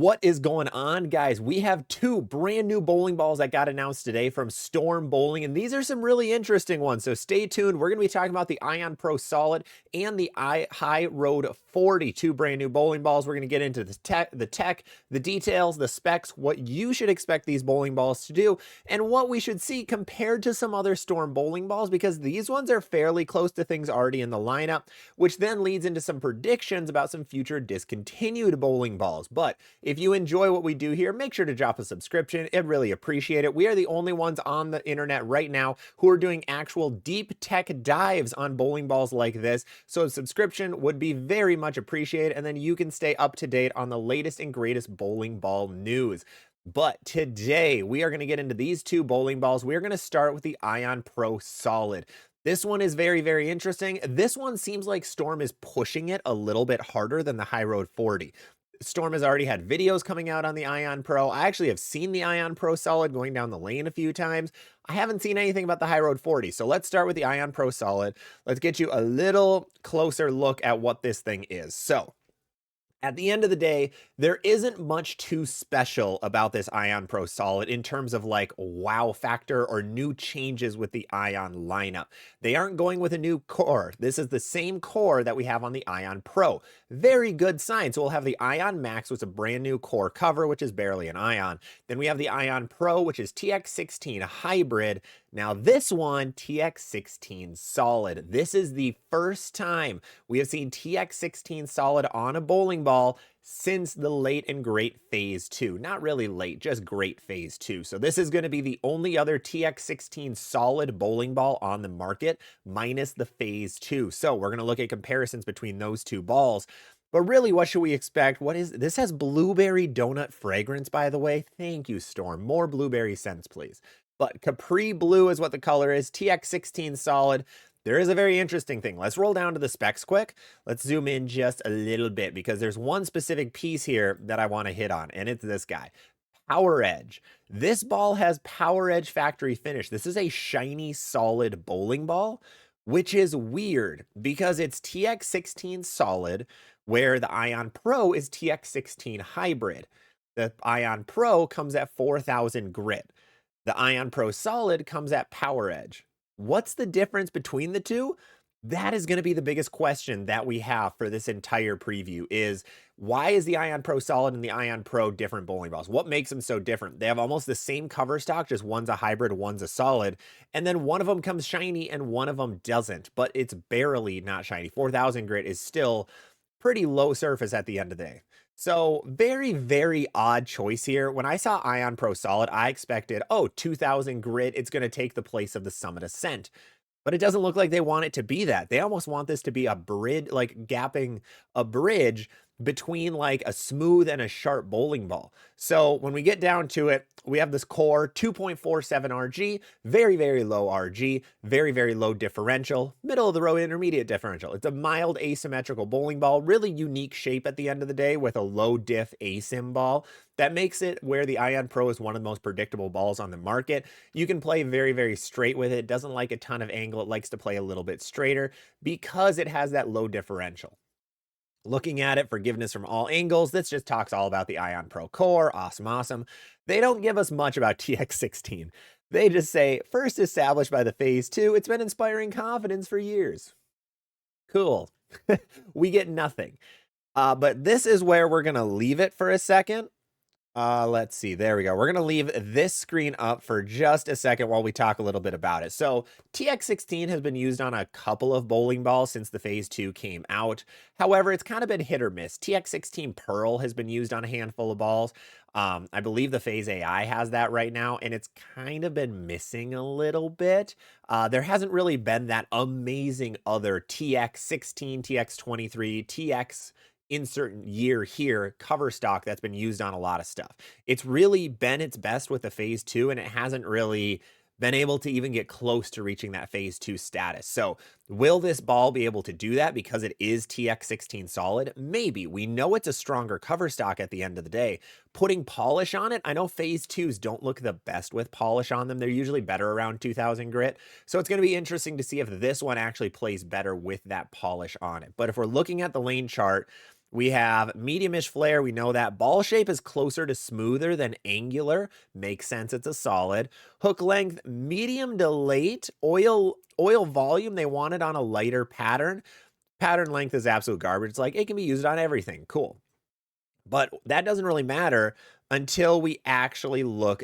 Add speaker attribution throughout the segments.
Speaker 1: What is going on, guys? We have two brand new bowling balls that got announced today from Storm Bowling, and these are some really interesting ones. So stay tuned. We're going to be talking about the Ion Pro Solid and the HyRoad 40, two brand new bowling balls. We're going to get into the details, the specs, what you should expect these bowling balls to do, and what we should see compared to some other Storm bowling balls, because these ones are fairly close to things already in the lineup, which then leads into some predictions about some future discontinued bowling balls. But if you enjoy what we do here, make sure to drop a subscription. I'd really appreciate it. We are the only ones on the internet right now who are doing actual deep tech dives on bowling balls like this. So a subscription would be very much appreciated. And then you can stay up to date on the latest and greatest bowling ball news. But today we are going to get into these two bowling balls. We are going to start with the Ion Pro Solid. This one is very, very interesting. This one seems like Storm is pushing it a little bit harder than the HyRoad 40. Storm has already had videos coming out on the Ion Pro. I actually have seen the Ion Pro Solid going down the lane a few times. I haven't seen anything about the HyRoad 40. So let's start with the Ion Pro Solid. Let's get you a little closer look at what this thing is. So at the end of the day, there isn't much too special about this Ion Pro Solid in terms of like wow factor or new changes with the Ion lineup. They aren't going with a new core. This is the same core that we have on the Ion Pro. Very good sign. So we'll have the Ion Max, which is a brand new core cover, which is barely an Ion. Then we have the Ion Pro, which is TX16 hybrid. Now this one, TX16 solid. This is the first time we have seen TX16 solid on a bowling ball since the late and great phase 2. Not really late, just great phase 2. So this is going to be the only other TX16 solid bowling ball on the market minus the phase 2. So we're going to look at comparisons between those two balls. But really, what should we expect? What is this? Has blueberry donut fragrance, by the way. Thank you, Storm. More blueberry scents, please. But Capri Blue is what the color is. TX16 solid. There is a very interesting thing. Let's roll down to the specs quick. Let's zoom in just a little bit because there's one specific piece here that I want to hit on, and it's this guy. Power Edge. This ball has Power Edge factory finish. This is a shiny, solid bowling ball, which is weird because it's TX16 solid, where the Ion Pro is TX16 hybrid. The Ion Pro comes at 4,000 grit. The Ion Pro Solid comes at Power Edge. What's the difference between the two? That is going to be the biggest question that we have for this entire preview is why is the Ion Pro Solid and the Ion Pro different bowling balls? What makes them so different? They have almost the same cover stock, just one's a hybrid, one's a solid, and then one of them comes shiny and one of them doesn't, but it's barely not shiny. 4,000 grit is still pretty low surface at the end of the day. So very, very odd choice here. When I saw Ion Pro Solid, I expected, oh, 2,000 grit, it's going to take the place of the Summit Ascent. But it doesn't look like they want it to be that. They almost want this to be a bridge, like gapping a bridge between like a smooth and a sharp bowling ball. So when we get down to it, we have this core 2.47 RG, very, very low RG, very, very low differential, middle of the road intermediate differential. It's a mild asymmetrical bowling ball, really unique shape at the end of the day with a low diff asym ball. That makes it where the Ion Pro is one of the most predictable balls on the market. You can play very, very straight with it. It doesn't like a ton of angle. It likes to play a little bit straighter because it has that low differential. Looking at it, forgiveness from all angles, this just talks all about the Ion Pro core, awesome. They don't give us much about TX16. They just say, first established by the phase 2, it's been inspiring confidence for years. Cool. We get nothing. But this is where we're going to leave it for a second. Let's see. There we go. We're going to leave this screen up for just a second while we talk a little bit about it. So TX16 has been used on a couple of bowling balls since the phase 2 came out. However, it's kind of been hit or miss. TX16 Pearl has been used on a handful of balls. I believe the Phase AI has that right now, and it's kind of been missing a little bit. There hasn't really been that amazing other TX16, TX23, TX insert year here cover stock that's been used on a lot of stuff. It's really been its best with the phase 2, and it hasn't really been able to even get close to reaching that phase 2 status. So will this ball be able to do that because it is TX16 solid? Maybe. We know it's a stronger cover stock at the end of the day. Putting polish on it, I know phase 2s don't look the best with polish on them. They're usually better around 2,000 grit. So it's going to be interesting to see if this one actually plays better with that polish on it. But if we're looking at the lane chart, We have medium-ish flare. We know that. Ball shape is closer to smoother than angular. Makes sense. It's a solid. Hook length, medium to late. Oil volume, they want it on a lighter pattern. Pattern length is absolute garbage. It's like, it can be used on everything. Cool. But that doesn't really matter until we actually look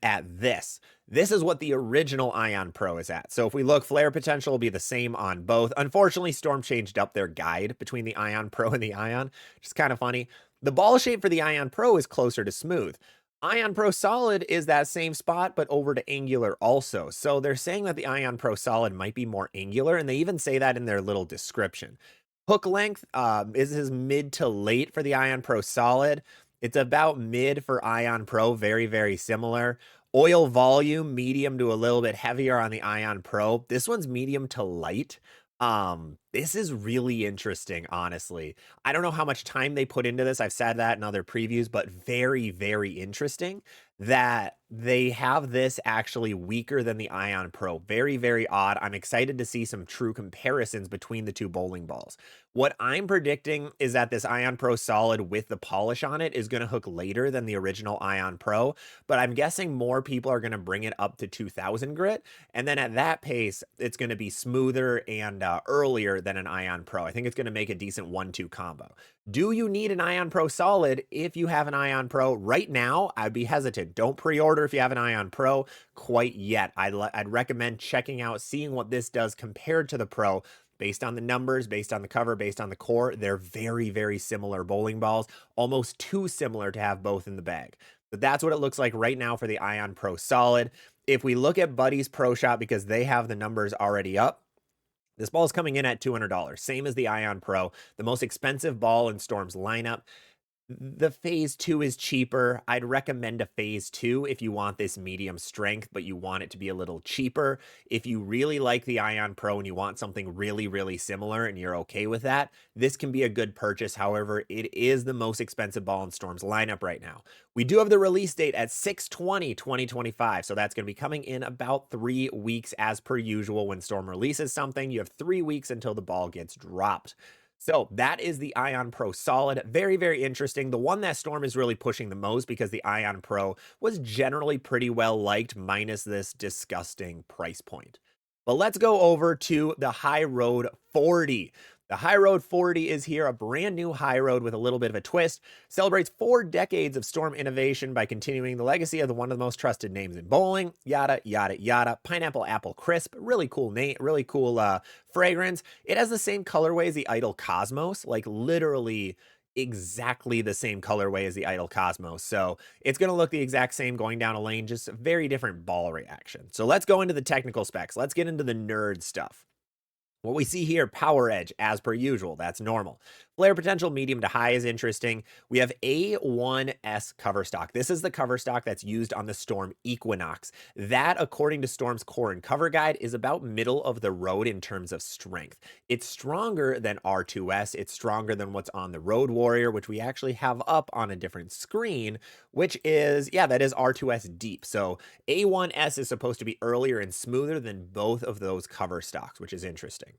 Speaker 1: at this. This is what the original Ion Pro is at. So if we look, flare potential will be the same on both. Unfortunately, Storm changed up their guide between the Ion Pro and the Ion, which is kind of funny. The ball shape for the Ion Pro is closer to smooth. Ion Pro Solid is that same spot, but over to angular also. So they're saying that the Ion Pro Solid might be more angular, and they even say that in their little description. Hook length is mid to late for the Ion Pro Solid. It's about mid for Ion Pro, very, very similar. Oil volume, medium to a little bit heavier on the Ion Pro. This one's medium to light. This is really interesting, honestly. I don't know how much time they put into this. I've said that in other previews, but very, very interesting that they have this actually weaker than the Ion Pro. Very, very odd. I'm excited to see some true comparisons between the two bowling balls. What I'm predicting is that this Ion Pro Solid with the polish on it is going to hook later than the original Ion Pro, but I'm guessing more people are going to bring it up to 2000 grit, and then at that pace, it's going to be smoother and earlier than an Ion Pro. I think it's going to make a decent 1-2 combo. Do you need an Ion Pro Solid if you have an Ion Pro? Right now, I'd be hesitant. Don't pre-order if you have an Ion Pro quite yet. I'd recommend checking out, seeing what this does compared to the Pro. Based on the numbers, based on the cover, based on the core, they're very, very similar bowling balls, almost too similar to have both in the bag. But that's what it looks like right now for the Ion Pro Solid. If we look at Buddy's Pro Shop, because they have the numbers already up, this ball is coming in at $200, same as the Ion Pro, the most expensive ball in Storm's lineup. The phase 2 is cheaper. I'd recommend a phase 2 if you want this medium strength, but you want it to be a little cheaper. If you really like the Ion Pro and you want something really, really similar and you're okay with that, this can be a good purchase. However, it is the most expensive ball in Storm's lineup right now. We do have the release date at 6/20/2025, so that's going to be coming in about 3 weeks as per usual. When Storm releases something, you have 3 weeks until the ball gets dropped. So that is the Ion Pro Solid. Very, very interesting. The one that Storm is really pushing the most because the Ion Pro was generally pretty well liked, minus this disgusting price point. But let's go over to the HyRoad 40. The HyRoad 40 is here, a brand new HyRoad with a little bit of a twist. Celebrates 4 decades of Storm innovation by continuing the legacy of one of the most trusted names in bowling. Yada, yada, yada. Pineapple Apple Crisp. Really cool name, really cool fragrance. It has the same colorway as the Idol Cosmos, like literally exactly the same colorway as the Idol Cosmos. So it's going to look the exact same going down a lane, just a very different ball reaction. So let's go into the technical specs. Let's get into the nerd stuff. What we see here, power edge, as per usual, that's normal. Flare potential, medium to high, is interesting. We have A1S cover stock. This is the cover stock that's used on the Storm Equinox. That, according to Storm's core and cover guide, is about middle of the road in terms of strength. It's stronger than R2S. It's stronger than what's on the Road Warrior, which we actually have up on a different screen, which is, yeah, that is R2S deep. So A1S is supposed to be earlier and smoother than both of those cover stocks, which is interesting.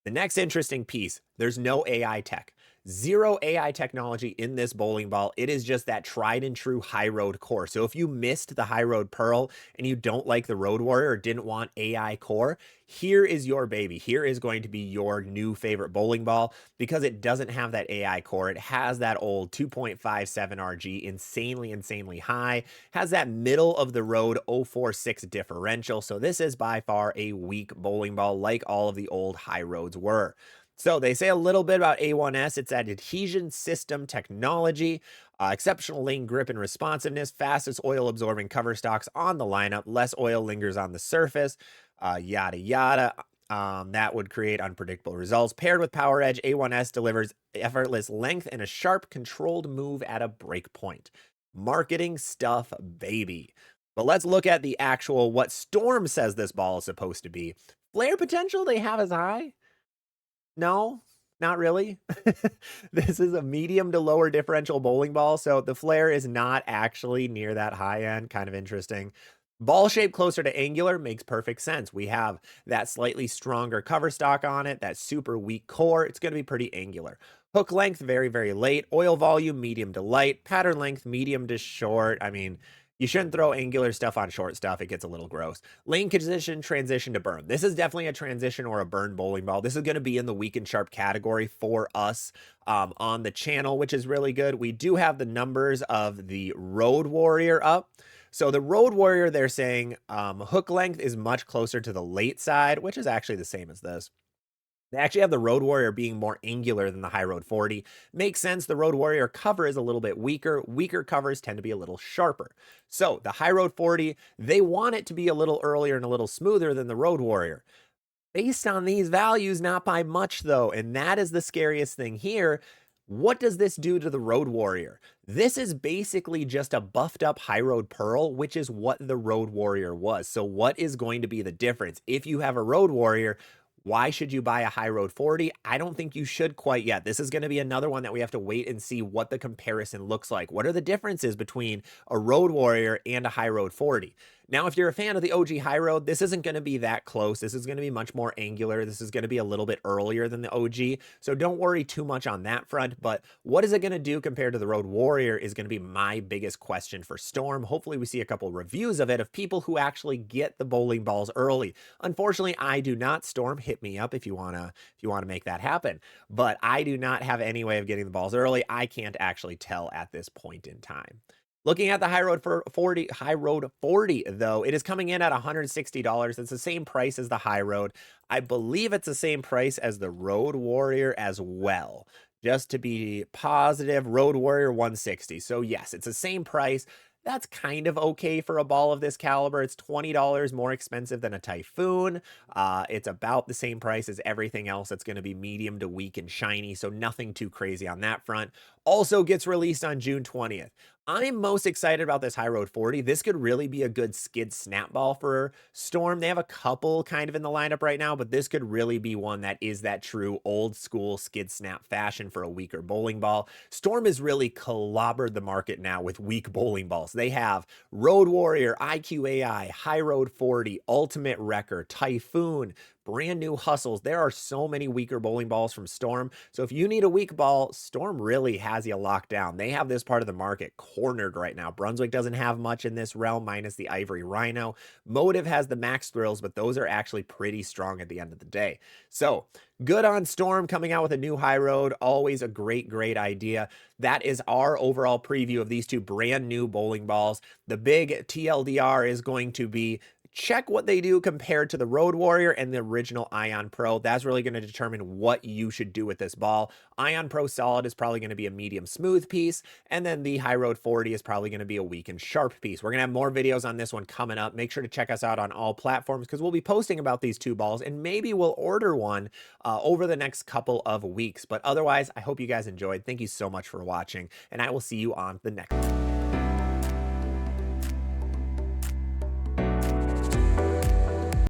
Speaker 1: The next interesting piece, there's no AI tech. Zero AI technology in this bowling ball. It is just that tried and true HyRoad core. So if you missed the HyRoad Pearl and you don't like the Road Warrior or didn't want AI core, here is your baby. Here is going to be your new favorite bowling ball because it doesn't have that AI core. It has that old 2.57 RG, insanely, insanely high, has that middle of the road 046 differential. So this is by far a weak bowling ball like all of the old HyRoads were. So they say a little bit about A1S. It's that adhesion system technology, exceptional lane grip and responsiveness, fastest oil absorbing cover stocks on the lineup, less oil lingers on the surface, yada, yada. That would create unpredictable results. Paired with Power Edge, A1S delivers effortless length and a sharp, controlled move at a break point. Marketing stuff, baby. But let's look at the actual, what Storm says this ball is supposed to be. Flare potential they have as high? No, not really. This is a medium to lower differential bowling ball, so the flare is not actually near that high end. Kind of interesting. Ball shape closer to angular makes perfect sense. We have that slightly stronger cover stock on it, that super weak core. It's going to be pretty angular. Hook length, very, very late. Oil volume, medium to light. Pattern length, medium to short. I mean, you shouldn't throw angular stuff on short stuff. It gets a little gross. Lane position, transition to burn. This is definitely a transition or a burn bowling ball. This is going to be in the weak and sharp category for us on the channel, which is really good. We do have the numbers of the Road Warrior up. So the Road Warrior, they're saying hook length is much closer to the late side, which is actually the same as this. They actually have the Road Warrior being more angular than the HyRoad 40. Makes sense. The Road Warrior cover is a little bit weaker. Weaker covers tend to be a little sharper. So the HyRoad 40, they want it to be a little earlier and a little smoother than the Road Warrior. Based on these values, not by much though, and that is the scariest thing here. What does this do to the Road Warrior? This is basically just a buffed up HyRoad Pearl, which is what the Road Warrior was. So what is going to be the difference? If you have a Road Warrior, why should you buy a HyRoad 40? I don't think you should quite yet. This is going to be another one that we have to wait and see what the comparison looks like. What are the differences between a Road Warrior and a HyRoad 40? Now, if you're a fan of the OG HyRoad, this isn't going to be that close. This is going to be much more angular. This is going to be a little bit earlier than the OG. So don't worry too much on that front. But what is it going to do compared to the Road Warrior is going to be my biggest question for Storm. Hopefully we see a couple reviews of it of people who actually get the bowling balls early. Unfortunately, I do not. Storm, hit me up if you want to make that happen. But I do not have any way of getting the balls early. I can't actually tell at this point in time. Looking at the HyRoad 40, though, it is coming in at $160. It's the same price as the HyRoad. I believe it's the same price as the Road Warrior as well. Just to be positive, Road Warrior 160. So yes, it's the same price. That's kind of okay for a ball of this caliber. It's $20 more expensive than a Typhoon. It's about the same price as everything else that's going to be medium to weak and shiny, so nothing too crazy on that front. Also gets released on June 20th. I'm most excited about this HyRoad 40. This could really be a good skid snap ball for Storm. They have a couple kind of in the lineup right now, but this could really be one that is that true old school skid snap fashion for a weaker bowling ball. Storm has really clobbered the market now with weak bowling balls. They have Road Warrior, IQAI, HyRoad 40, Ultimate Wrecker, Typhoon, brand new hustles. There are so many weaker bowling balls from Storm. So if you need a weak ball, Storm really has you locked down. They have this part of the market cornered right now. Brunswick doesn't have much in this realm minus the Ivory Rhino. Motive has the Max Thrills, but those are actually pretty strong at the end of the day. So good on Storm coming out with a new HyRoad. Always a great idea. That is our overall preview of these two brand new bowling balls. The big TLDR is going to be check what they do compared to the Road Warrior and the original Ion Pro. That's really going to determine what you should do with this ball. Ion Pro Solid is probably going to be a medium smooth piece, and then the HyRoad 40 is probably going to be a weak and sharp piece. We're going to have more videos on this one coming up. Make sure to check us out on all platforms because we'll be posting about these two balls, and maybe we'll order one over the next couple of weeks. But otherwise, I hope you guys enjoyed. Thank you so much for watching, and I will see you on the next one.